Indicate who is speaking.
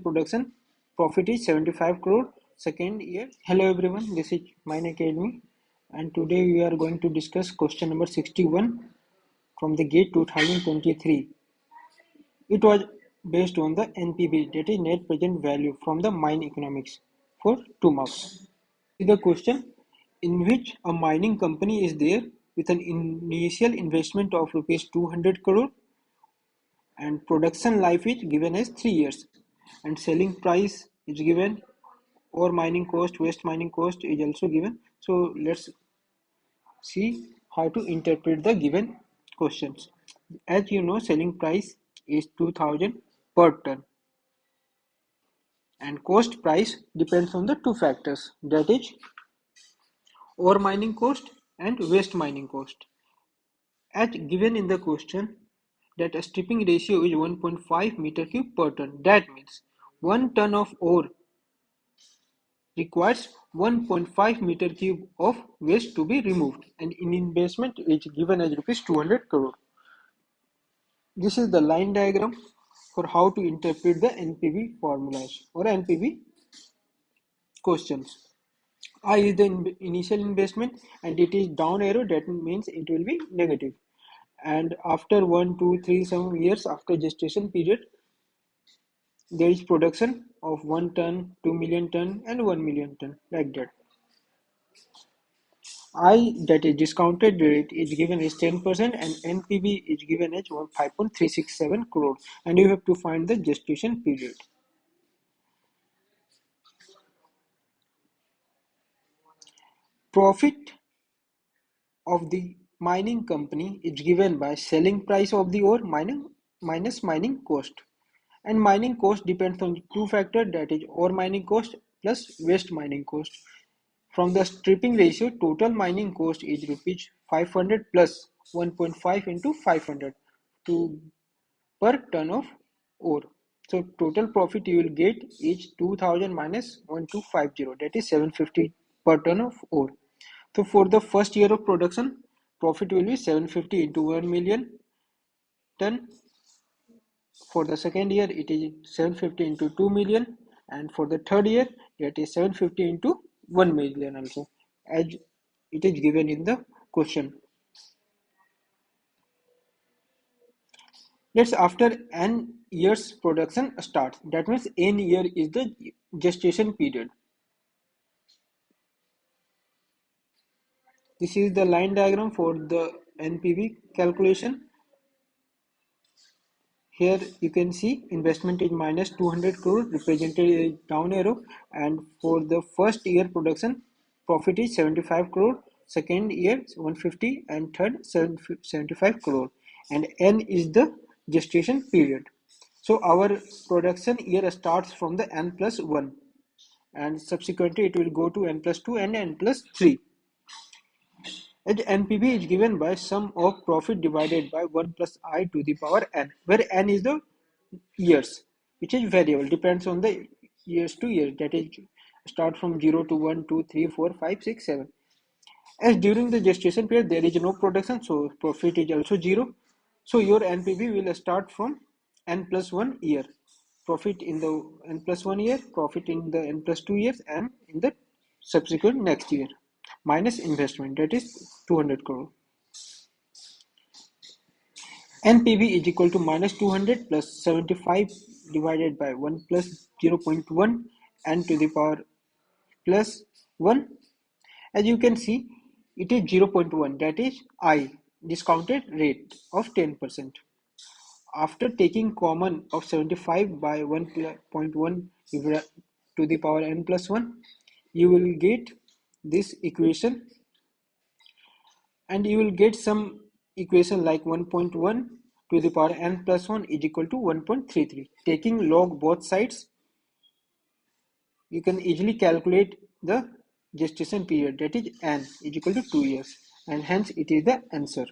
Speaker 1: production, profit is 75 crore. Second year. Hello everyone, this is Mine Academy, and today we are going to discuss question number 61 from the GATE 2023. It was based on the NPV, that is net present value from the mine economics, for 2 marks. The question: in which a mining company is there with an initial investment of rupees 200 crore and production life is given as 3 years and selling price is given, or mining cost, waste mining cost is also given. So let's see how to interpret the given questions. As you know, selling price is 2000 per ton and cost price depends on the two factors, that is ore mining cost and waste mining cost. As given in the question, that a stripping ratio is 1.5 meter cube per ton. That means 1 ton of ore requires 1.5 meter cube of waste to be removed, and in investment is given as rupees 200 crore. This is the line diagram for how to interpret the NPV formulas or NPV questions. I is the initial investment and it is down arrow, that means it will be negative. And after 1, 2, 3, some years after gestation period, there is production of 1 ton, 2 million ton and 1 million ton, like that. I, that is discounted rate, is given as 10% and NPV is given as 5.367 crore, and you have to find the gestation period. Profit of the mining company is given by selling price of the ore minus mining cost, and mining cost depends on two factors, that is ore mining cost plus waste mining cost. From the stripping ratio, total mining cost is rupees 500 plus 1.5 into 500 to per ton of ore. So total profit you will get is 2000 minus 1250, that is 750 per ton of ore. So for the first year of production, profit will be 750 into 1 million ton. For the second year, it is 750 into 2 million, and for the third year, that is 750 into 1 million also, as it is given in the question. Let's after n years production starts, that means n year is the gestation period. This is the line diagram for the NPV calculation. Here you can see investment is minus 200 crore, represented as down arrow, and for the first year production, profit is 75 crore, second year 150 and third 75 crore, and n is the gestation period. So our production year starts from the n plus 1 and subsequently it will go to n plus 2 and n plus 3. And NPV is given by sum of profit divided by 1 plus I to the power n, where n is the years, which is variable, depends on the years to years, that is start from 0 to 1, 2, 3, 4, 5, 6, 7. As during the gestation period there is no production, so profit is also 0. So your NPV will start from n plus 1 year. Profit in the n plus 1 year, profit in the n plus 2 years, and in the subsequent next year, minus investment, that is 200 crore. NPV is equal to minus 200 plus 75 divided by 1 plus 0.1 and to the power plus 1. As you can see, it is 0.1, that is I, discounted rate of 10%. After taking common of 75 by 1.1 to the power n plus 1, you will get this equation, and you will get some equation like 1.1 to the power n plus 1 is equal to 1.33. Taking log both sides, you can easily calculate the gestation period, that is n is equal to 2 years, and hence it is the answer.